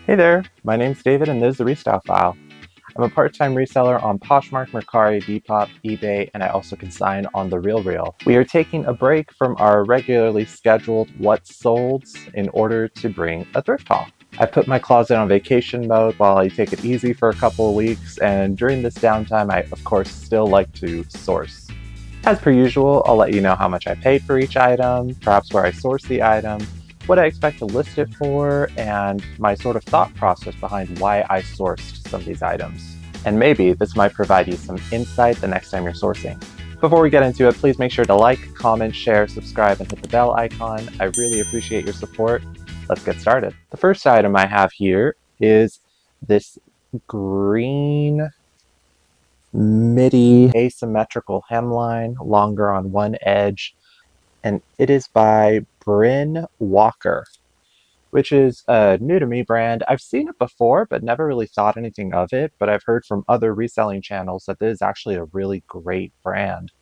Hey there, my name's David and this is the Restyle File. I'm a part-time reseller on Poshmark, Mercari, Depop, eBay, and I also consign on The RealReal. We are taking a break from our regularly scheduled What's Solds in order to bring a thrift haul. I put my closet on vacation mode while I take it easy for a couple of weeks, and during this downtime I of course still like to source. As per usual, I'll let you know how much I paid for each item, perhaps where I sourced the item, what I expect to list it for, and my sort of thought process behind why I sourced some of these items. And maybe this might provide you some insight the next time you're sourcing. Before we get into it, please make sure to like, comment, share, subscribe, and hit the bell icon. I really appreciate your support. Let's get started. The first item I have here is this green midi asymmetrical hemline, longer on one edge, and it is by Bryn Walker, which is a new to me brand. I've seen it before, but never really thought anything of it, but I've heard from other reselling channels that this is actually a really great brand.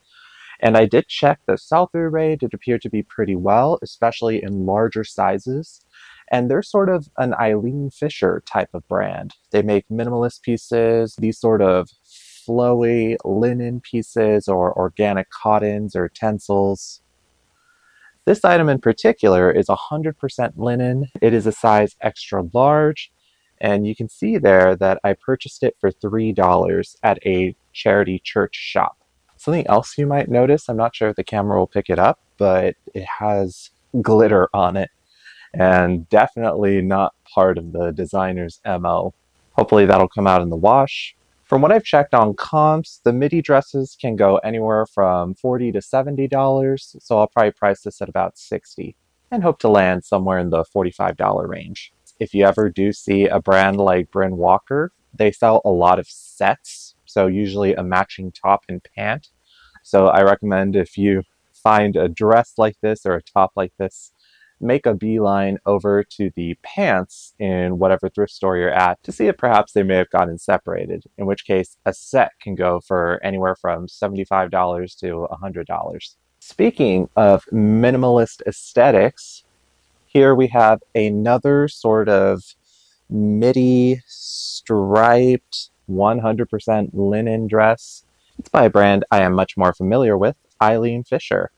And I did check the sell-through rate. It appeared to be pretty well, especially in larger sizes. And they're sort of an Eileen Fisher type of brand. They make minimalist pieces, these sort of flowy linen pieces or organic cottons or tencels. This item in particular is 100% linen. It is a size extra large, and you can see there that I purchased it for $3 at a charity church shop. Something else you might notice, I'm not sure if the camera will pick it up, but it has glitter on it, and definitely not part of the designer's MO. Hopefully that'll come out in the wash. From what I've checked on comps, the midi dresses can go anywhere from $40 to $70, so I'll probably price this at about $60 and hope to land somewhere in the $45 range. If you ever do see a brand like Bryn Walker, they sell a lot of sets, so usually a matching top and pant. So I recommend if you find a dress like this or a top like this, make a beeline over to the pants in whatever thrift store you're at to see if perhaps they may have gotten separated, in which case a set can go for anywhere from $75 to $100. Speaking of minimalist aesthetics, here we have another sort of midi striped 100% linen dress. It's by a brand I am much more familiar with, Eileen Fisher.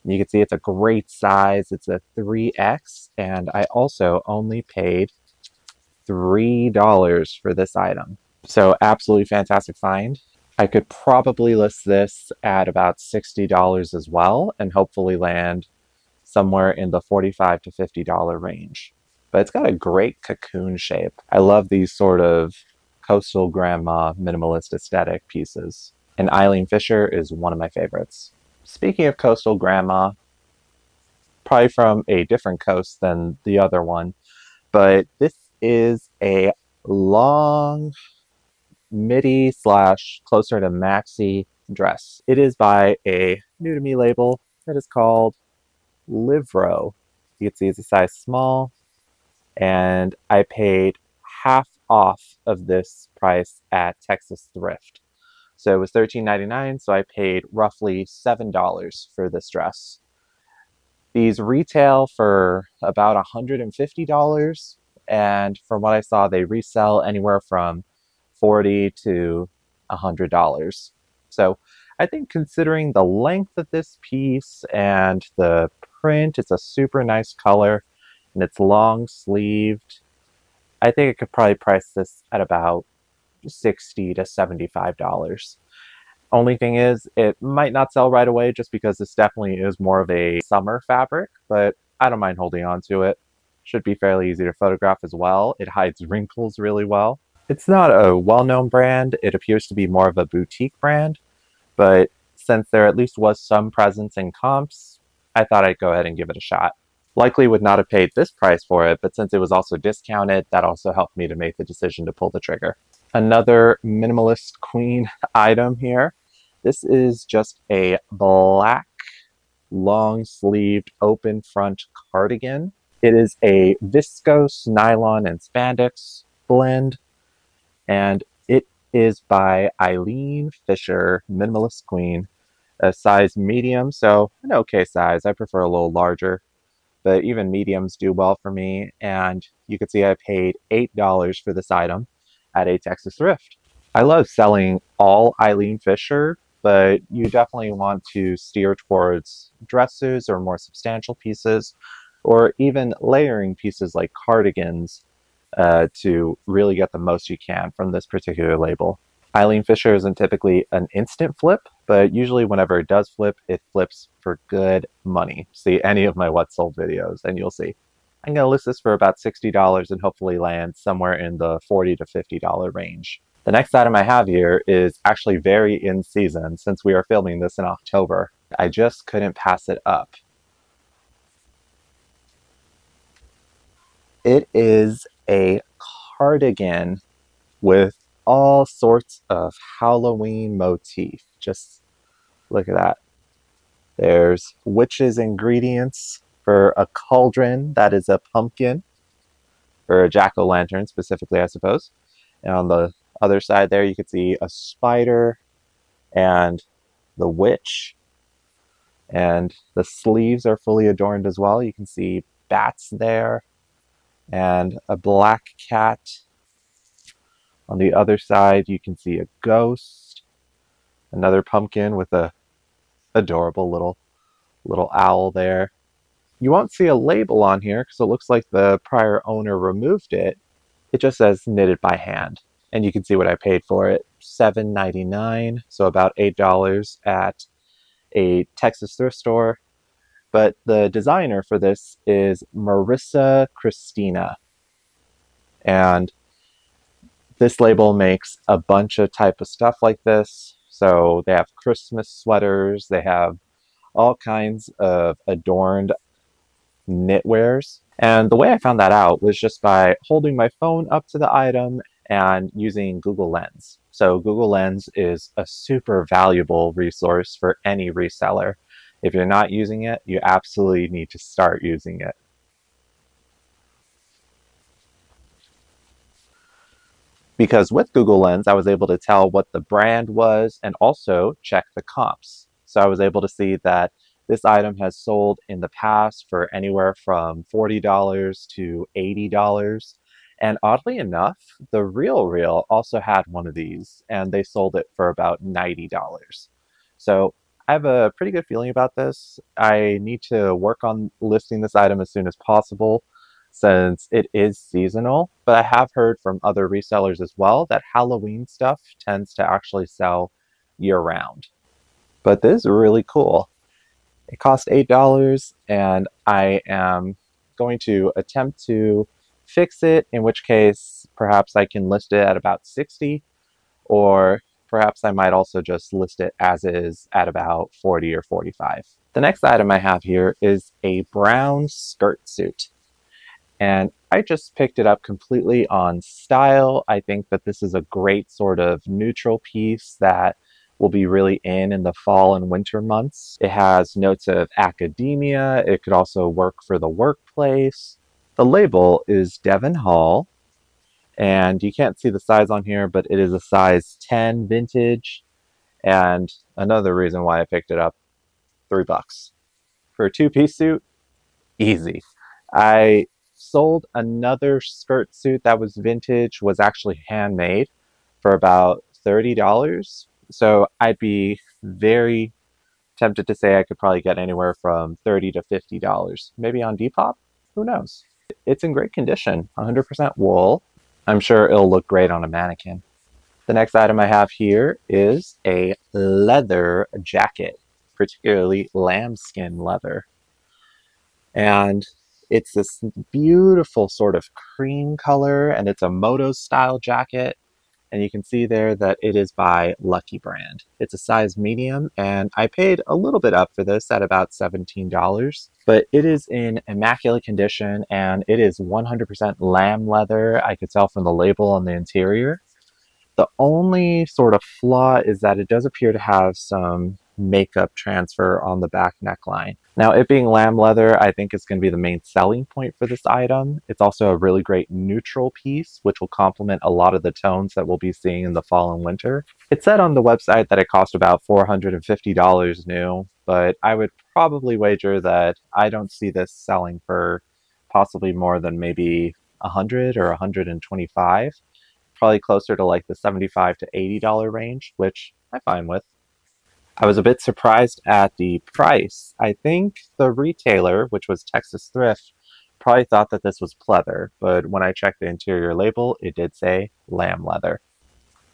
You can see it's a great size. It's a 3X, and I also only paid $3 for this item. So absolutely fantastic find. I could probably list this at about $60 as well, and hopefully land somewhere in the $45 to $50 range. But it's got a great cocoon shape. I love these sort of coastal grandma minimalist aesthetic pieces, and Eileen Fisher is one of my favorites. Speaking of coastal grandma, probably from a different coast than the other one, but this is a long midi slash closer to maxi dress. It is by a new to me label that is called Livro. You can see it's a size small, and I paid half off of this price at Texas Thrift. So it was $13.99, so I paid roughly $7 for this dress. These retail for about $150, and from what I saw, they resell anywhere from $40 to $100. So I think considering the length of this piece and the print, it's a super nice color, and it's long sleeved. I think I could probably price this at about $60 to $75. Only thing is, it might not sell right away just because this definitely is more of a summer fabric, but I don't mind holding on to it. Should be fairly easy to photograph as well. It hides wrinkles really well. It's not a well-known brand. It appears to be more of a boutique brand, but since there at least was some presence in comps, I thought I'd go ahead and give it a shot. Likely would not have paid this price for it, but since it was also discounted, that also helped me to make the decision to pull the trigger. Another minimalist queen item here. This is just a black long-sleeved open front cardigan. It is a viscose nylon and spandex blend, and it is by Eileen Fisher, Minimalist Queen, a size medium, so an okay size. I prefer a little larger. but even mediums do well for me. And you can see I paid $8 for this item at a Texas thrift. I love selling all Eileen Fisher, but you definitely want to steer towards dresses or more substantial pieces, or even layering pieces like cardigans to really get the most you can from this particular label. Eileen Fisher isn't typically an instant flip, but usually whenever it does flip, it flips for good money. See any of my what sold videos and you'll see. I'm going to list this for about $60 and hopefully land somewhere in the $40 to $50 range. The next item I have here is actually very in season since we are filming this in October. I just couldn't pass it up. It is a cardigan with all sorts of Halloween motif. Just look at that. There's witch's ingredients for a cauldron that is a pumpkin, or a jack-o'-lantern specifically, I suppose. And on the other side there, you can see a spider and the witch. And the sleeves are fully adorned as well. You can see bats there and a black cat. On the other side, you can see a ghost, another pumpkin with a adorable little owl there. You won't see a label on here because it looks like the prior owner removed it. It just says knitted by hand. And you can see what I paid for it, $7.99, so about $8 at a Texas thrift store. But the designer for this is Marissa Christina. And this label makes a bunch of type of stuff like this. So they have Christmas sweaters, they have all kinds of adorned knitwears. And the way I found that out was just by holding my phone up to the item and using Google Lens. So Google Lens is a super valuable resource for any reseller. If you're not using it, you absolutely need to start using it. Because with Google Lens, I was able to tell what the brand was and also check the comps. So I was able to see that this item has sold in the past for anywhere from $40 to $80. And oddly enough, the Real also had one of these and they sold it for about $90. So I have a pretty good feeling about this. I need to work on listing this item as soon as possible since it is seasonal, but I have heard from other resellers as well that Halloween stuff tends to actually sell year-round. But this is really cool. It cost $8, and I am going to attempt to fix it, in which case perhaps I can list it at about $60, or perhaps I might also just list it as is at about $40 or $45. The next item I have here is a brown skirt suit. And I just picked it up completely on style. I think that this is a great sort of neutral piece that will be really in the fall and winter months. It has notes of academia. It could also work for the workplace. The label is Devon Hall. And you can't see the size on here, but it is a size 10 vintage. And another reason why I picked it up, $3. For a two-piece suit, easy. I sold another skirt suit that was vintage, was actually handmade, for about $30. So I'd be very tempted to say I could probably get anywhere from $30 to $50. Maybe on Depop? Who knows? It's in great condition, 100% wool. I'm sure it'll look great on a mannequin. The next item I have here is a leather jacket, particularly lambskin leather. And it's this beautiful sort of cream color, and it's a moto style jacket. And you can see there that it is by Lucky Brand. It's a size medium, and I paid a little bit up for this at about $17. But it is in immaculate condition, and it is 100% lamb leather. I could tell from the label on the interior. The only sort of flaw is that it does appear to have some makeup transfer on the back neckline. Now, it being lamb leather, I think is going to be the main selling point for this item. It's also a really great neutral piece, which will complement a lot of the tones that we'll be seeing in the fall and winter. It said on the website that it cost about $450 new, but I would probably wager that I don't see this selling for possibly more than maybe 100 or 125. Probably closer to like the $75 to $80 range, which I'm fine with. I was a bit surprised at the price. I think the retailer, which was Texas Thrift, probably thought that this was pleather, but when I checked the interior label, it did say lamb leather.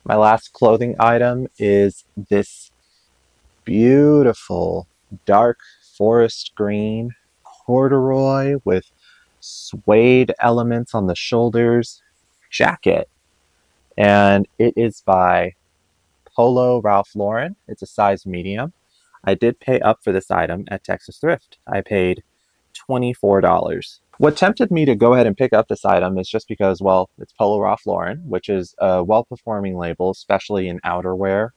My last clothing item is this beautiful dark forest green corduroy with suede elements on the shoulders jacket. And it is by Polo Ralph Lauren. It's a size medium. I did pay up for this item at Texas Thrift. I paid $24. What tempted me to go ahead and pick up this item is just because, well, it's Polo Ralph Lauren, which is a well-performing label, especially in outerwear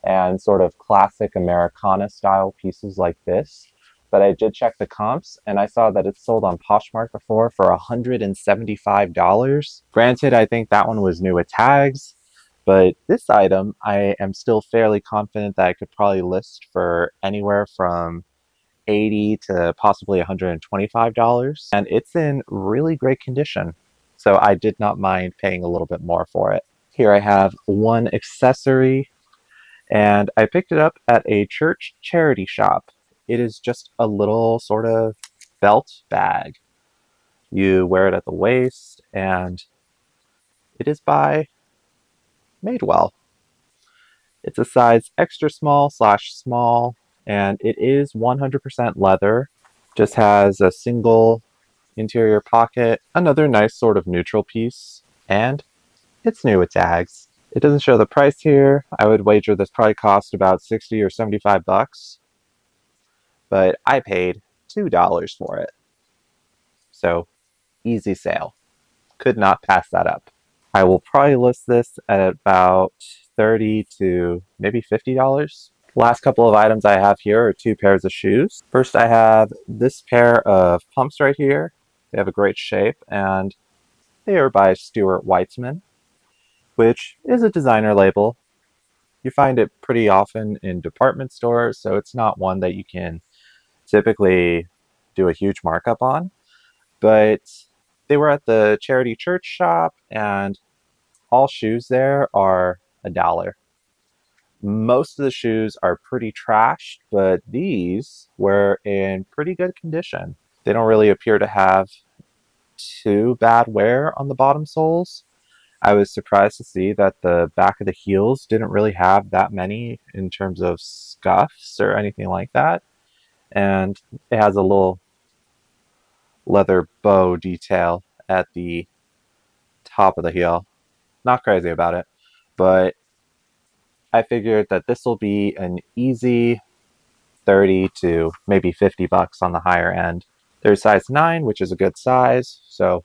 and sort of classic Americana style pieces like this. But I did check the comps and I saw that it's sold on Poshmark before for $175. Granted, I think that one was new with tags, but this item I am still fairly confident that I could probably list for anywhere from $80 to possibly $125, and it's in really great condition. So I did not mind paying a little bit more for it. Here I have one accessory, and I picked it up at a church charity shop. It is just a little sort of belt bag. You wear it at the waist, and it is by Madewell. It's a size extra small / small, and it is 100% leather. Just has a single interior pocket, another nice sort of neutral piece, and it's new with tags. It doesn't show the price here. I would wager this probably cost about 60 or 75 bucks, but I paid $2 for it. So easy sale. Could not pass that up. I will probably list this at about $30 to maybe $50. Last couple of items I have here are two pairs of shoes. First, I have this pair of pumps right here. They have a great shape, and they are by Stuart Weitzman, which is a designer label. You find it pretty often in department stores, so it's not one that you can typically do a huge markup on. But they were at the charity church shop, and all shoes there are $1. Most of the shoes are pretty trashed, but these were in pretty good condition. They don't really appear to have too bad wear on the bottom soles. I was surprised to see that the back of the heels didn't really have that many in terms of scuffs or anything like that. And it has a little leather bow detail at the top of the heel. Not crazy about it, but I figured that this will be an easy 30 to maybe 50 bucks on the higher end. There's size 9, which is a good size, so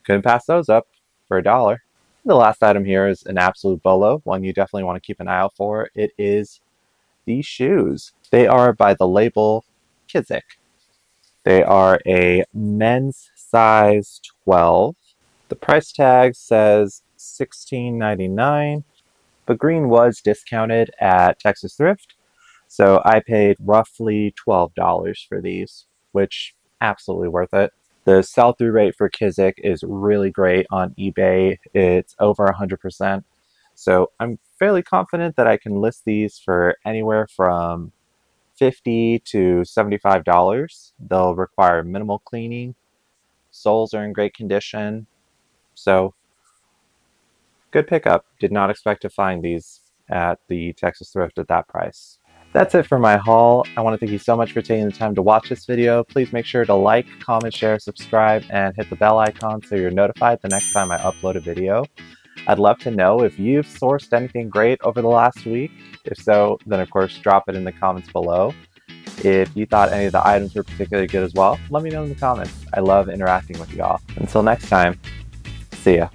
couldn't pass those up for $1. The last item here is an absolute bolo, one you definitely want to keep an eye out for. It is these shoes. They are by the label Kizik. They are a men's size 12. The price tag says $16.99. But green was discounted at Texas Thrift, so I paid roughly $12 for these, which absolutely worth it. The sell-through rate for Kizik is really great on eBay. It's over 100%, so I'm fairly confident that I can list these for anywhere from $50 to $75. They'll require minimal cleaning. Soles are in great condition, so good pickup. Did not expect to find these at the Texas Thrift at that price. That's it for my haul. I want to thank you so much for taking the time to watch this video. Please make sure to like, comment, share, subscribe, and hit the bell icon so you're notified the next time I upload a video. I'd love to know if you've sourced anything great over the last week. If so, then of course drop it in the comments below. If you thought any of the items were particularly good as well, let me know in the comments. I love interacting with y'all. Until next time, see ya.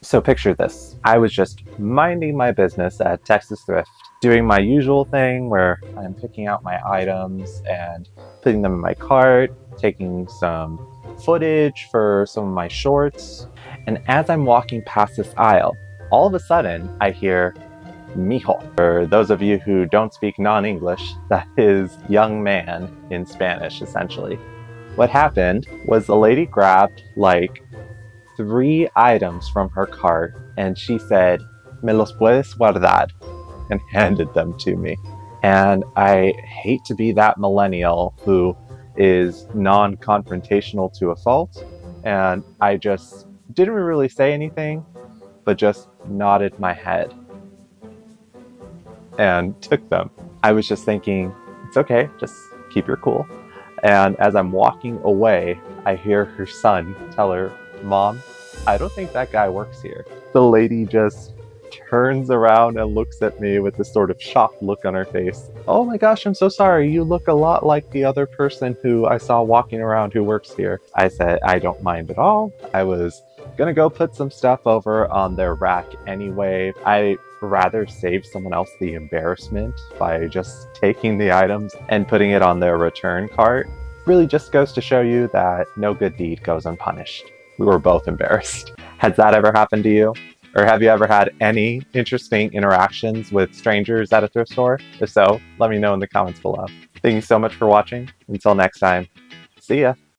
So picture this. I was just minding my business at Texas Thrift, doing my usual thing where I'm picking out my items and putting them in my cart, taking some footage for some of my shorts. And as I'm walking past this aisle, all of a sudden I hear mijo. For those of you who don't speak non-English, that is young man in Spanish, essentially. What happened was the lady grabbed like 3 items from her cart and she said, "Me los puedes guardar," and handed them to me. And I hate to be that millennial who is non-confrontational to a fault, and I just didn't really say anything, but just nodded my head and took them. I was just thinking, it's okay, just keep your cool. And as I'm walking away, I hear her son tell her, "Mom, I don't think that guy works here." The lady just turns around and looks at me with this sort of shocked look on her face. "Oh my gosh, I'm so sorry. You look a lot like the other person who I saw walking around who works here." I said, "I don't mind at all. I was gonna go put some stuff over on their rack anyway. I rather save someone else the embarrassment by just taking the items and putting it on their return cart." Really just goes to show you that no good deed goes unpunished. We were both embarrassed. Has that ever happened to you? Or have you ever had any interesting interactions with strangers at a thrift store? If so, let me know in the comments below. Thank you so much for watching. Until next time, see ya.